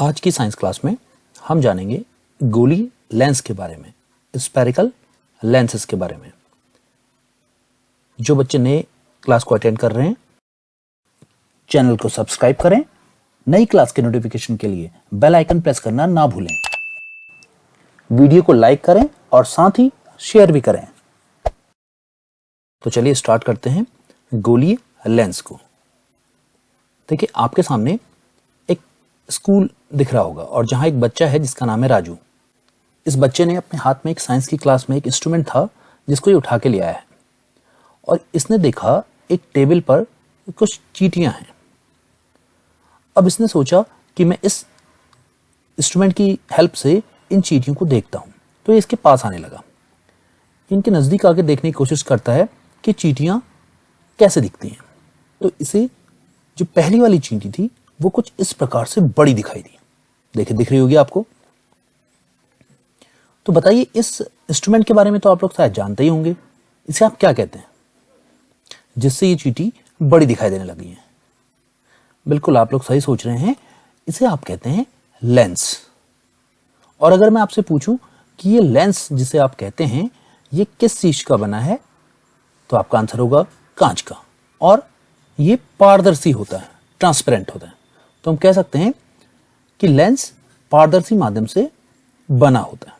आज की science class में हम जानेंगे गोली लेंस के बारे में, स्फेरिकल लेंसेस के बारे में। जो बच्चे नए क्लास को अटेंड कर रहे हैं, चैनल को सब्सक्राइब करें। नई क्लास के नोटिफिकेशन के लिए बेल आइकन प्रेस करना ना भूलें। वीडियो को लाइक करें और साथ ही शेयर भी करें। तो चलिए स्टार्ट करते हैं गोलीय लेंस को। देखिए, आपके सामने एक स्कूल दिख रहा होगा और जहां एक बच्चा है जिसका नाम है राजू। इस बच्चे ने अपने हाथ में एक साइंस की क्लास में एक इंस्ट्रूमेंट था जिसको ये उठा के ले आया है और इसने देखा एक टेबल पर कुछ चींटियां हैं। अब इसने सोचा कि मैं इस इंस्ट्रूमेंट की हेल्प से इन चींटियों को देखता हूं। तो ये इसके पास आने लगा, इनके नजदीक आके देखने की कोशिश करता है कि चींटियां कैसे दिखती हैं। तो इसे जो पहली वाली चींटी थी वो कुछ इस प्रकार से बड़ी दिखाई दी। देखिए, दिख रही होगी आपको। तो बताइए, इस इंस्ट्रूमेंट के बारे में तो आप लोग शायद जानते ही होंगे। इसे आप क्या कहते हैं जिससे ये चींटी बड़ी दिखाई देने लगी है? बिल्कुल, आप लोग सही सोच रहे हैं। इसे आप कहते हैं लेंस। और अगर मैं आपसे पूछूं कि ये लेंस जिसे आप कहते हैं ये किस चीज का बना है, तो आपका आंसर होगा कांच का। और ये पारदर्शी होता है, ट्रांसपेरेंट होता है। तो हम कह सकते हैं कि लेंस पारदर्शी माध्यम से बना होता है।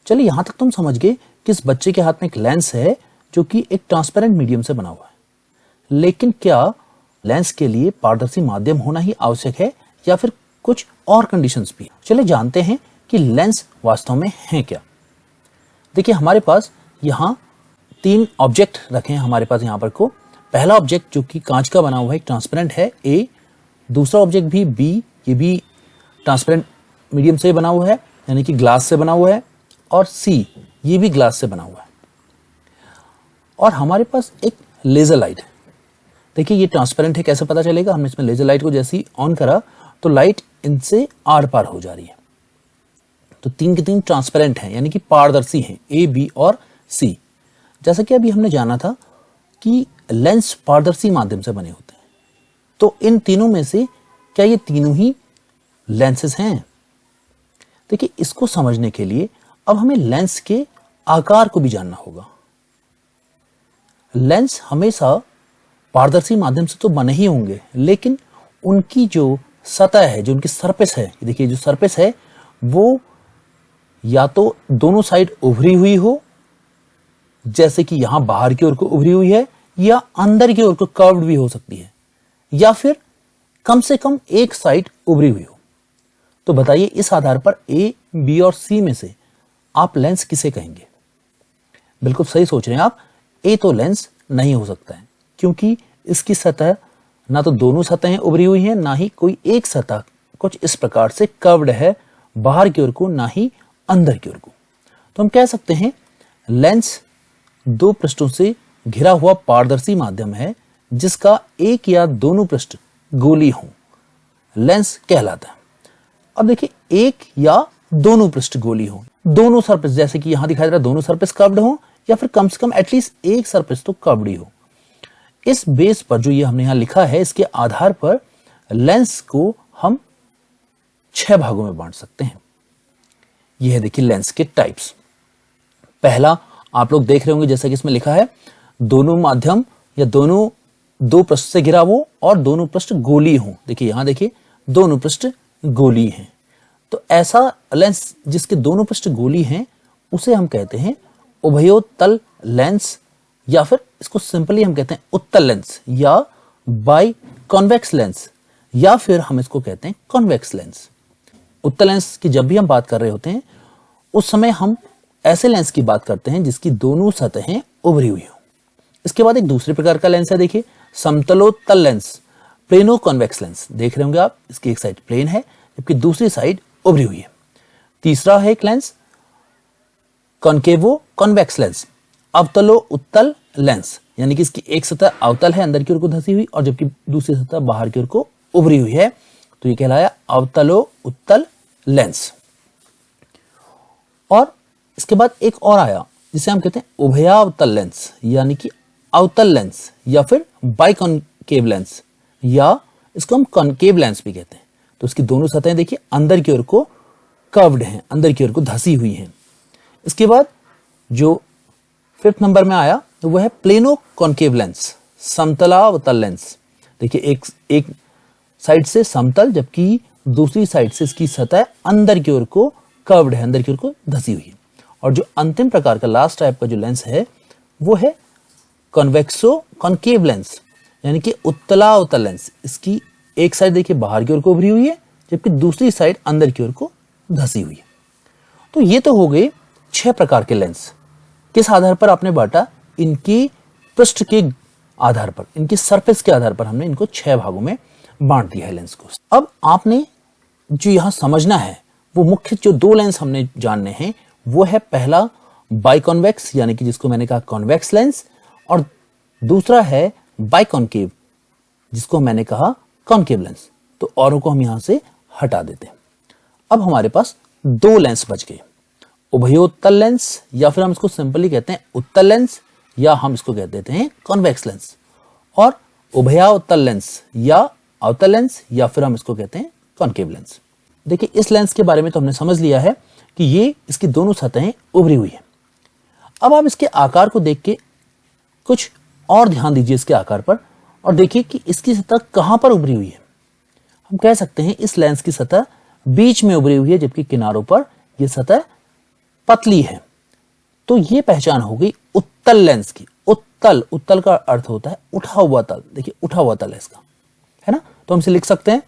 चलिए, यहां तक तुम समझ गए कि इस बच्चे के हाथ में एक लेंस है जो कि एक ट्रांसपेरेंट मीडियम से बना हुआ है। लेकिन क्या लेंस के लिए पारदर्शी माध्यम होना ही आवश्यक है या फिर कुछ और कंडीशंस भी? चलिए जानते हैं कि लेंस वास्तव में है क्या। देखिए, हमारे पास यहाँ 3 ऑब्जेक्ट रखे हैं हमारे पास यहाँ पर को। पहला ऑब्जेक्ट जो कि कांच का बना हुआ है, ट्रांसपेरेंट है, ए। दूसरा ऑब्जेक्ट भी बी, ये भी ट्रांसपेरेंट मीडियम से बना हुआ है, यानी कि ग्लास से बना हुआ है। और सी, ये भी ग्लास से बना हुआ है। और हमारे पास एक लेजर लाइट है। देखिए, ये ट्रांसपेरेंट है, कैसे पता चलेगा? हमने इसमें लेजर लाइट को जैसे ही ऑन करा तो लाइट इनसे आर पार हो जा रही है। तो 3 के 3 ट्रांसपेरेंट हैं, यानी कि पारदर्शी हैं, ए, बी और सी। जैसा कि अभी हमने जाना था कि लेंस पारदर्शी माध्यम से बने होते हैं। तो इन तीनों में से क्या ये तीनों ही लेंसेस हैं? देखिए, इसको समझने के लिए अब हमें लेंस के आकार को भी जानना होगा। लेंस हमेशा पारदर्शी माध्यम से तो बने ही होंगे, लेकिन उनकी जो सतह है, जो उनकी सरफेस है, देखिए जो सरफेस है वो या तो दोनों साइड उभरी हुई हो, जैसे कि यहां बाहर की ओर को उभरी हुई है, या अंदर की ओर को कर्व्ड भी हो सकती है, या फिर कम से कम एक साइड उभरी हुई हो। तो बताइए, इस आधार पर ए, बी और सी में से आप लेंस किसे कहेंगे? बिल्कुल सही सोच रहे हैं आप। ए तो लेंस नहीं हो सकता है, क्योंकि इसकी सतह ना तो दोनों सतहें उभरी हुई हैं, ना ही कोई एक सतह कुछ इस प्रकार से कर्व्ड है बाहर की ओर को, ना ही अंदर की ओर को। तो हम कह सकते हैं लेंस 2 पृष्ठों से घिरा हुआ पारदर्शी माध्यम है जिसका एक या दोनों पृष्ठ गोली हो, लेंस कहलाता है। अब देखिए, एक या दोनों पृष्ठ गोली हो, दोनों सरफेस, जैसे कि यहां दिखाई दे रहा है, दोनों सरफेस कर्व्ड हो, या फिर कम से कम एटलीस्ट एक सरफेस तो कर्व्ड ही हो। इस बेस पर जो ये हमने यहां लिखा है, इसके आधार पर लेंस को हम 6 भागों में बांट सकते हैं। यह है, देखिए, लेंस के टाइप्स। पहला आप लोग देख रहे होंगे, जैसा कि इसमें लिखा है, दोनों माध्यम या दोनों 2 पृष्ठ से घिरा हो और दोनों पृष्ठ गोली हो। देखिए, यहां देखिए, दोनों पृष्ठ गोली हैं। तो ऐसा लेंस जिसके दोनों पृष्ठ गोली हैं उसे हम कहते हैं उभयोत्तल लेंस, या फिर इसको सिंपली हम कहते हैं उत्तल लेंस, या बाई कॉन्वेक्स लेंस, या फिर हम इसको कहते हैं कॉन्वेक्स लेंस। उत्तल लेंस की जब भी हम बात कर रहे होते हैं उस समय हम ऐसे लेंस की बात करते हैं जिसकी दोनों सतहें उभरी हुई हो। इसके बाद एक दूसरे प्रकार का लेंस है, देखिए, समतलोत्तल लेंस, प्लेनो कॉन्वेक्स लेंस। देख रहे होंगे आप, इसकी एक साइड प्लेन है जबकि दूसरी साइड उभरी हुई है। तीसरा है एक लेंस कॉन्केवो कॉन्वेक्स लेंस, अवतलो उत्तल लेंस, यानी कि इसकी एक सतह अवतल है, अंदर की ओर को धंसी हुई, और जबकि दूसरी सतह बाहर की ओर को उभरी हुई है। तो ये कहलाया अवतलो उत्तल लेंस। और इसके बाद एक और आया जिसे हम कहते हैं उभयावतल लेंस, यानी कि अवतल लेंस, या फिर बाइकॉन्केव लेंस, या इसको हम कॉन्केव लेंस भी कहते हैं। तो उसकी दोनों सतहें देखिए अंदर की ओर को कर्व्ड हैं, अंदर की ओर को धसी हुई हैं। इसके बाद जो 5th नंबर में आया तो वह है प्लेनो कॉन्केव लेंस, समतलावतल लेंस। देखिए एक साइड से समतल जबकि दूसरी साइड से इसकी सतह अंदर की ओर को कर्व्ड है, अंदर की ओर को धसी हुई है। और जो अंतिम प्रकार का लास्ट टाइप का जो लेंस है वो है कॉन्वेक्सो कॉन्केव लेंस, यानी कि उत्तलावतल लेंस। इसकी एक साइड देखिए बाहर की ओर को उभरी हुई है जबकि दूसरी साइड अंदर की ओर को धसी हुई है। तो ये तो हो गए 6 प्रकार के लेंस। किस आधार पर आपने बांटा? इनकी पृष्ठ के आधार पर, इनकी सरफेस के आधार पर हमने इनको 6 भागों में बांट दिया है लेंस को। अब आपने जो यहां समझना है वो मुख्य जो 2 लेंस हमने जानने हैं वो है पहला बाइकॉन्वेक्स, यानी कि जिसको मैंने कहा कॉन्वेक्स लेंस, और दूसरा है बाइकॉन्केव जिसको मैंने कहा कॉन्केव लेंस। तो औरों को हम यहां से हटा देते हैं। अब हमारे पास 2 लेंस बच गए, उभयोत्तल लेंस, या फिर हम इसको सिंपली कहते हैं उत्तल लेंस, या हम इसको कह देते हैं कॉन्वेक्स लेंस, और उभयावतल लेंस या अवतल लेंस, या फिर हम इसको कहते हैं कॉन्केव लेंस। देखिए इस लेंस के बारे में तो हमने समझ लिया है कि ये इसकी दोनों सतहें उभरी हुई है। अब आप इसके आकार को देख के कुछ और ध्यान दीजिए इसके आकार पर, और देखिए कि इसकी सतह कहां पर उभरी हुई है। हम कह सकते हैं इस लेंस की सतह बीच में उभरी हुई है जबकि किनारों पर यह सतह पतली है। तो यह पहचान हो गई उत्तल लेंस की। उत्तल, उत्तल का अर्थ होता है उठा हुआ तल। देखिए उठा हुआ तल है इसका, है ना। तो हम इसे लिख सकते हैं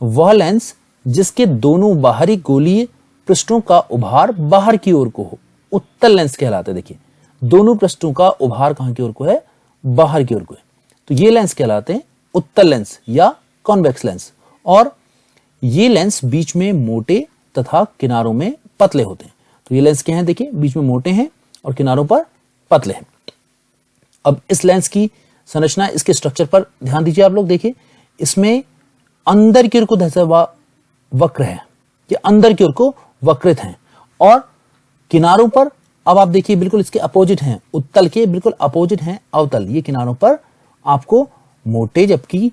वह लेंस जिसके दोनों बाहरी गोलीय पृष्ठों का उभार बाहर की ओर को हो, उत्तल लेंस कहलाते हैं। देखिए दोनों पृष्ठों का उभार कहां की ओर को है? बाहर की ओर को है। तो ये लेंस कहलाते हैं उत्तल लेंस या कॉन्वेक्स लेंस। और ये लेंस बीच में मोटे तथा किनारों में पतले होते हैं। तो ये लेंस क्या है? देखिए बीच में मोटे हैं और किनारों पर पतले हैं। अब इस लेंस की संरचना, इसके स्ट्रक्चर पर ध्यान दीजिए आप लोग। देखिए इसमें अंदर की ओर को धंसा हुआ वक्र है, ये अंदर की ओर को वक्रित हैं, और किनारों पर अब आप देखिए बिल्कुल इसके अपोजिट हैं, उत्तल के बिल्कुल अपोजिट हैं अवतल। ये किनारों पर आपको मोटे जबकि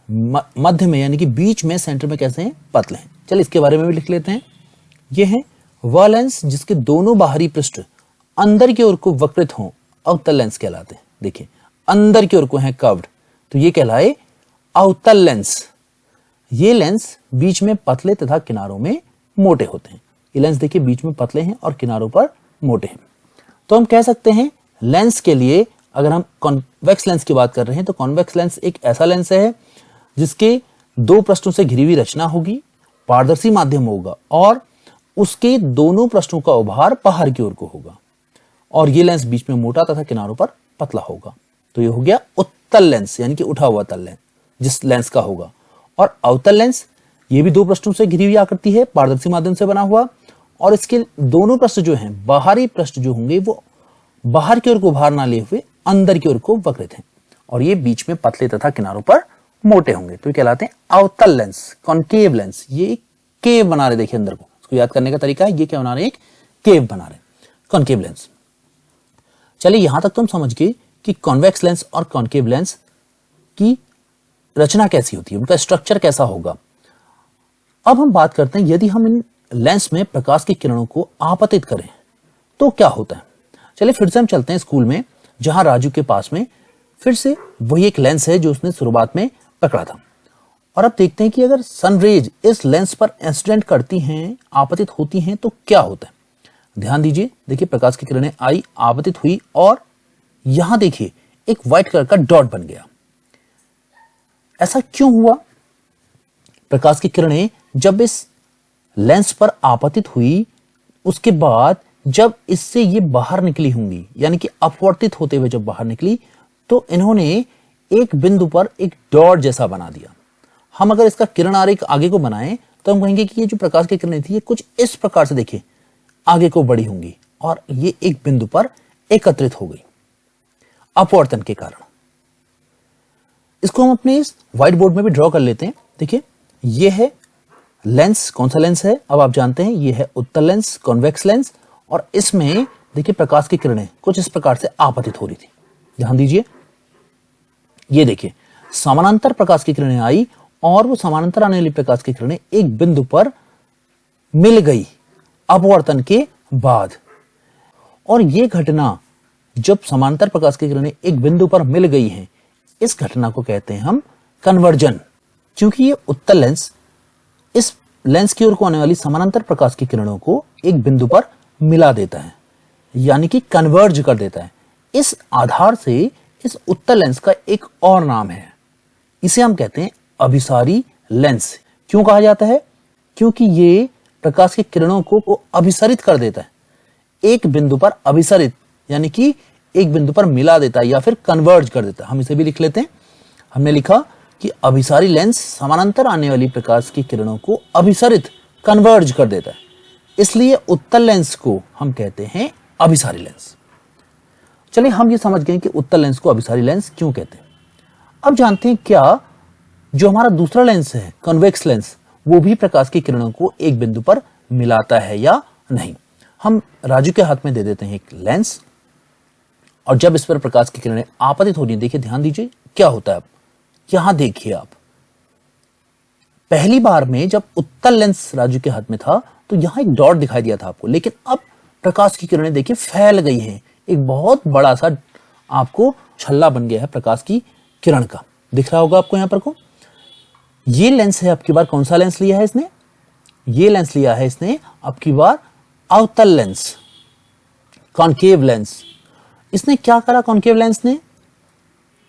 मध्य में यानी कि बीच में सेंटर में कैसे हैं? पतले हैं। चलिए इसके बारे में भी लिख लेते हैं। ये है वह लेंस जिसके दोनों बाहरी पृष्ठ अंदर की ओर को वक्रित हों, अवतल लेंस कहलाते हैं। देखिए अंदर की ओर को हैं कर्व्ड, तो ये कहलाए अवतल लेंस। ये लेंस बीच में पतले तथा किनारों में मोटे होते हैं। ये लेंस देखिए बीच में पतले हैं और किनारों पर मोटे हैं। तो हम कह सकते हैं लेंस के लिए, अगर हम कॉन्वेक्स लेंस की बात कर रहे हैं तो कॉन्वेक्स लेंस एक ऐसा लेंस है जिसके 2 पृष्ठों से घिरी हुई रचना होगी, पारदर्शी माध्यम होगा और उसके दोनों पृष्ठों का उभार बाहर की ओर को होगा, और ये लेंस बीच में मोटा तथा किनारों पर पतला होगा। तो ये हो गया उत्तल लेंस यानी कि उठा हुआ तल लेंस जिस लेंस का होगा। और अवतल लेंस ये भी 2 पृष्ठों से घिरी हुई आकृति है, पारदर्शी माध्यम से बना हुआ, और इसके दोनों पृष्ठ जो हैं, बाहरी पृष्ठ जो होंगे वो बाहर की ओर को उभार ना लिए हुए अंदर की ओर को वक्रित हैं, और ये बीच में पतले तथा किनारों पर मोटे होंगे। तो ये कहलाते हैं अवतल लेंस, कॉन्केव लेंस। ये केव बना रहे, देखिए अंदर को, इसको याद करने का तरीका है, ये क्या बना रहे हैं? एक केव बना रहे, कॉन्केव लेंस। चलिए यहां तक तुम समझ गए कि कॉन्वेक्स लेंस और कॉन्केव लेंस की रचना कैसी होती है, उनका स्ट्रक्चर कैसा होगा। अब हम बात करते हैं यदि हम इन लेंस में प्रकाश की किरणों को आपतित करें तो क्या होता है। चलिए फिर से हम चलते हैं स्कूल में, जहां राजू के पास में फिर से वही एक लेंस है जो उसने शुरुआत में पकड़ा था, और अब देखते हैं कि अगर सनरेज इस लेंस पर इंसिडेंट करती हैं, आपतित होती हैं, तो क्या होता है। ध्यान दीजिए, देखिए प्रकाश की किरणें आई, आपतित हुई, और यहां देखिए एक व्हाइट कलर का डॉट बन गया। ऐसा क्यों हुआ? प्रकाश की किरणें जब इस लेंस पर आपतित हुई, उसके बाद जब इससे ये बाहर निकली होंगी, यानी कि अपवर्तित होते हुए जब बाहर निकली, तो इन्होंने एक बिंदु पर एक डॉट जैसा बना दिया। हम अगर इसका किरण आरेख आगे को बनाएं तो हम कहेंगे कि ये जो प्रकाश की किरणें थी ये कुछ इस प्रकार से देखिए आगे को बढ़ी होंगी, और ये एक बिंदु पर एकत्रित हो गई अपवर्तन के कारण। इसको हम अपने इस व्हाइट बोर्ड में भी ड्रॉ कर लेते हैं। देखिए ये है लेंस, कौन सा लेंस है अब आप जानते हैं, ये है उत्तल लेंस, कॉन्वेक्स लेंस, और इसमें देखिए प्रकाश की किरणें कुछ इस प्रकार से आपतित हो रही थी। ध्यान दीजिए, ये देखिए समानांतर प्रकाश की किरणें आई और वो समानांतर आने वाली प्रकाश की किरणें एक बिंदु पर मिल गई अपवर्तन के बाद। और ये घटना जब समांतर प्रकाश की किरणें एक बिंदु पर मिल गई हैं, इस घटना को कहते हैं हम कन्वर्जन। क्योंकि ये उत्तल लेंस इस लेंस की ओर को आने वाली समानांतर प्रकाश की किरणों को एक बिंदु पर मिला देता है, यानी कि कन्वर्ज कर देता है। इस आधार से इस उत्तल लेंस का एक और नाम है, इसे हम कहते हैं अभिसारी लेंस। क्यों कहा जाता है? क्योंकि ये प्रकाश की किरणों को अभिसरित कर देता है, एक बिंदु पर अभिसरित यानी कि एक बिंदु पर मिला देता है या फिर कन्वर्ज कर देता है। हम इसे भी लिख लेते हैं। हमने लिखा कि अभिसारी लेंस समानांतर आने वाली प्रकाश की किरणों को अभिसरित कन्वर्ज कर देता है, इसलिए उत्तल लेंस को हम कहते हैं अभिसारी लेंस। चलिए हम ये समझ गए कि उत्तल लेंस को अभिसारी लेंस क्यों कहते हैं। अब जानते हैं क्या जो हमारा दूसरा लेंस है कन्वेक्स लेंस, वो भी प्रकाश की किरणों को एक बिंदु पर मिलाता है या नहीं। हम राजू के हाथ में दे देते हैं एक लेंस, और जब इस पर प्रकाश की किरणें आपतित हो रही है, देखिए ध्यान दीजिए क्या होता है। अब यहां देखिए आप, पहली बार में जब उत्तल लेंस राजू के हाथ में था तो यहां एक डॉट दिखाई दिया था आपको, लेकिन अब प्रकाश की किरणें देखिए फैल गई हैं, एक बहुत बड़ा सा आपको छल्ला बन गया है प्रकाश की किरण का। दिख रहा होगा आपको यहां पर को। ये लेंस है, अब की बार कौन सा लेंस लिया है इसने? ये लेंस लिया है इसने अब की बार अवतल लेंस, कॉन्केव लेंस। इसने क्या करा कॉन्केव लेंस ने?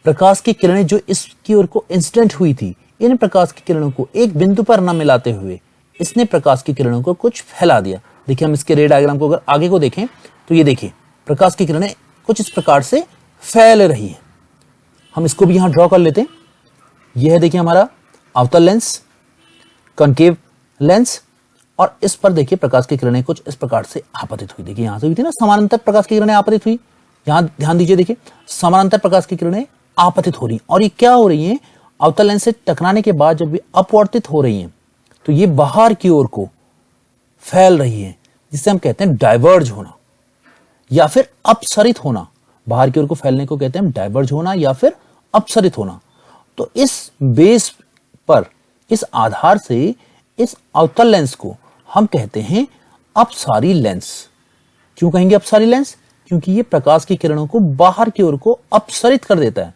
प्रकाश की किरणें जो इसकी ओर को इंसिडेंट हुई थी, इन प्रकाश की किरणों को एक बिंदु पर न मिलाते हुए इसने प्रकाश की किरणों को कुछ फैला दिया। देखिए हम इसके रे डायग्राम को अगर आगे को देखें तो ये देखिए प्रकाश की किरणें कुछ इस प्रकार से फैल रही हैं। हम इसको भी यहां ड्रॉ कर लेते हैं। यह है देखिए हमारा अवतल लेंस, कॉन्केव लेंस, और इस पर देखिए प्रकाश की किरणें कुछ इस प्रकार से आपतित हुई। देखिए यहां से हुई थी ना समानांतर प्रकाश की किरणें आपतित हुई। यहां ध्यान दीजिए, देखिए समानांतर प्रकाश की किरणें आपतित हो रही, और ये क्या हो रही हैं? अवतल लेंस से टकराने के बाद जब ये अपवर्तित हो रही हैं तो ये बाहर की ओर को फैल रही है, जिसे हम कहते हैं डाइवर्ज होना या फिर अपसरित होना। बाहर की ओर को फैलने को कहते हैं डाइवर्ज होना या फिर अपसरित होना। तो इस बेस पर, इस आधार से इस अवतल लेंस को हम कहते हैं अपसारी लेंस। क्यों कहेंगे अपसारी लेंस? क्योंकि ये प्रकाश की किरणों को बाहर की ओर को अपसरित कर देता है,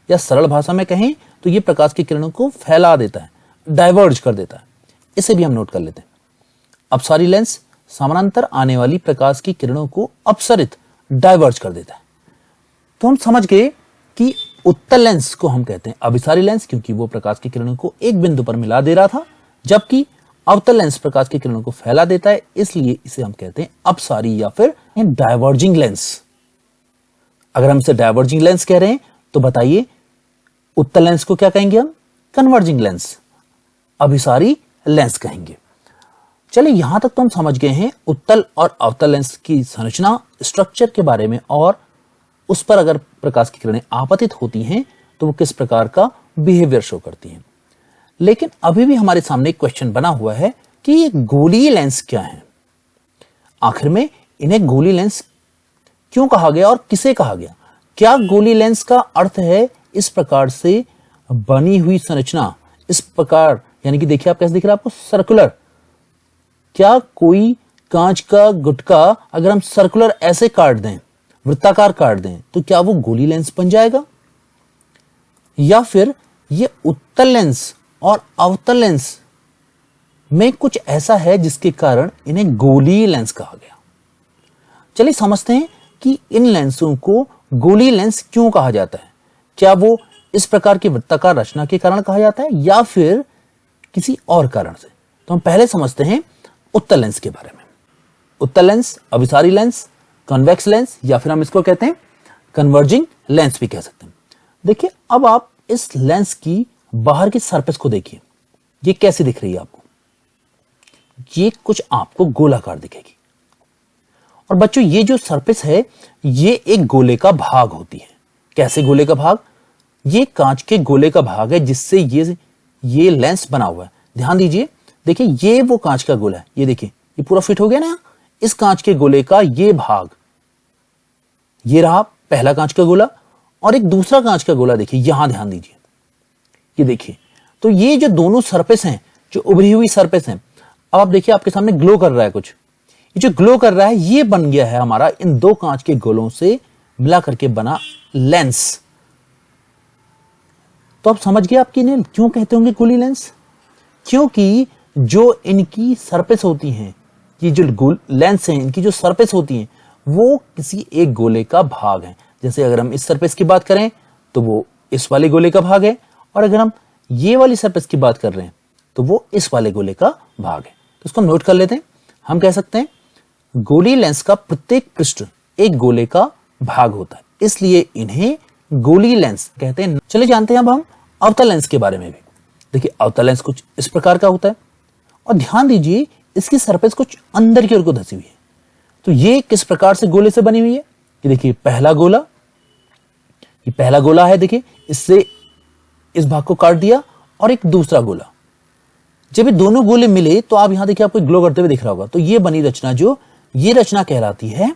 या सरल भाषा में कहें तो ये प्रकाश की किरणों को फैला देता है, डाइवर्ज कर देता है। इसे भी हम नोट कर लेते हैं। अपसारी लेंस समानांतर आने वाली प्रकाश की किरणों को अपसरित, डाइवर्ज कर देता है। तो हम समझ गए कि उत्तल लेंस को हम कहते हैं अभिसारी लेंस, क्योंकि वो प्रकाश की किरणों को एक बिंदु पर मिला दे रहा था, जबकि अवतल लेंस प्रकाश की किरणों को फैला देता है, इसलिए इसे हम कहते हैं अपसारी या फिर डाइवर्जिंग लेंस। अगर हम इसे डाइवर्जिंग लेंस कह रहे हैं तो बताइए उत्तल लेंस को क्या कहेंगे हम? कन्वर्जिंग लेंस, अभिसारी लेंस कहेंगे। चलिए यहां तक तो हम समझ गए हैं उत्तल और अवतल लेंस की संरचना, स्ट्रक्चर के बारे में, और उस पर अगर प्रकाश की किरणें आपतित होती हैं तो वो किस प्रकार का बिहेवियर शो करती हैं। लेकिन अभी भी हमारे सामने एक क्वेश्चन बना हुआ है कि ये गोलीय लेंस क्या है? आखिर में इन्हें गोलीय लेंस क्यों कहा गया और किसे कहा गया? क्या गोलीय लेंस का अर्थ है इस प्रकार से बनी हुई संरचना, इस प्रकार, यानी कि देखिए आप कैसे दिख रहा है आपको, सर्कुलर। क्या कोई कांच का गुटका अगर हम सर्कुलर ऐसे काट दें, वृत्ताकार काट दें, तो क्या वो गोलीय लेंस बन जाएगा? या फिर ये उत्तल लेंस और अवतल लेंस में कुछ ऐसा है जिसके कारण इन्हें गोलीय लेंस कहा गया? चलिए समझते हैं कि इन लेंसों को गोलीय लेंस क्यों कहा जाता है। क्या वो इस प्रकार की वृत्ताकार रचना के कारण कहा जाता है या फिर किसी और कारण से? तो हम पहले समझते हैं उत्तल लेंस के बारे में। उत्तल लेंस, अभिसारी लेंस, कन्वेक्स लेंस, या फिर हम इसको कहते हैं कन्वर्जिंग लेंस भी कह सकते हैं। देखिए अब आप इस लेंस की बाहर की सरफेस को देखिए, ये कैसी दिख रही है आपको? ये कुछ आपको गोलाकार दिखेगी। और बच्चों ये जो सरफेस है ये एक गोले का भाग होती है। कैसे गोले का भाग? ये कांच के गोले का भाग है जिससे ये लेंस बना हुआ है। ध्यान दीजिए, देखिए ये वो कांच का गोला है, ये देखिए ये पूरा फिट हो गया ना। इस कांच के गोले का ये भाग, ये रहा पहला कांच का गोला, और एक दूसरा कांच का गोला देखिए, यहां ध्यान दीजिए, ये देखिए। तो ये जो दोनों सरफेस हैं, जो उभरी हुई सरफेस हैं, अब आप देखिए आपके सामने ग्लो कर रहा है कुछ, ये जो ग्लो कर रहा है ये बन गया है हमारा इन दो कांच के गोलों से मिला करके बना लेंस। तो आप समझ गए आपकी इन्हें क्यों कहते होंगे गोली लेंस, क्योंकि जो इनकी सरफेस होती हैं, ये जो लेंस हैं इनकी जो सरफेस होती हैं वो किसी एक गोले का भाग है। जैसे अगर हम इस सरफेस की बात करें तो वो इस वाले गोले का भाग है, और अगर हम ये वाली सरफेस की बात कर रहे हैं तो वो इस वाले गोले का भाग है। तो इसको हम नोट कर लेते हैं। हम कह सकते हैं गोली लेंस का प्रत्येक पृष्ठ एक गोले का भाग होता है, इसलिए इन्हें गोली लेंस कहते हैं। चलिए जानते हैं अब हम अवतल लेंस के बारे में भी। देखिए अवतल लेंस कुछ इस प्रकार का होता है, और ध्यान दीजिए इसकी सरफेस कुछ अंदर की ओर को धसी हुई है। तो ये किस प्रकार से गोले से बनी हुई है, ये देखिए पहला गोला, ये पहला गोला है, देखिए इससे इस भाग को काट दिया, और एक दूसरा गोला। जब ये दोनों गोले मिले तो आप यहां देखिए आपको ग्लो करते हुए दिख रहा होगा। तो ये बनी रचना, जो ये रचना कहलाती है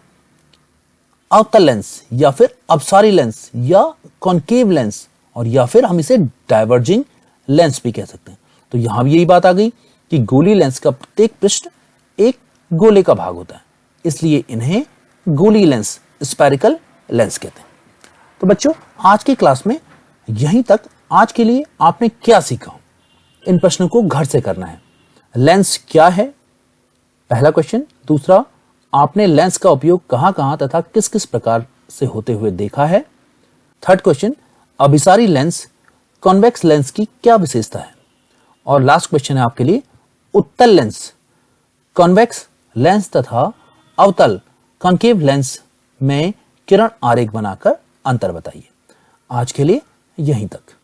अवतल लेंस, या फिर अपसारी लेंस, या कॉन्केव लेंस, और या फिर हम इसे डाइवर्जिंग लेंस भी कह सकते हैं। तो यहां भी यही बात आ गई कि गोली लेंस का प्रत्येक पृष्ठ एक गोले का भाग होता है, इसलिए इन्हें गोली लेंस, स्फेरिकल लेंस कहते हैं। तो बच्चों आज की क्लास में यहीं तक। आज के लिए आपने क्या सीखा, इन प्रश्नों को घर से करना है। लेंस क्या है, पहला क्वेश्चन। दूसरा, आपने लेंस का उपयोग कहां कहां तथा किस किस प्रकार से होते हुए देखा है। थर्ड क्वेश्चन, अभिसारी लेंस कॉन्वेक्स लेंस की क्या विशेषता है। और लास्ट क्वेश्चन है आपके लिए, उत्तल लेंस कॉन्वेक्स लेंस तथा अवतल कॉन्केव लेंस में किरण आरेख बनाकर अंतर बताइए। आज के लिए यहीं तक।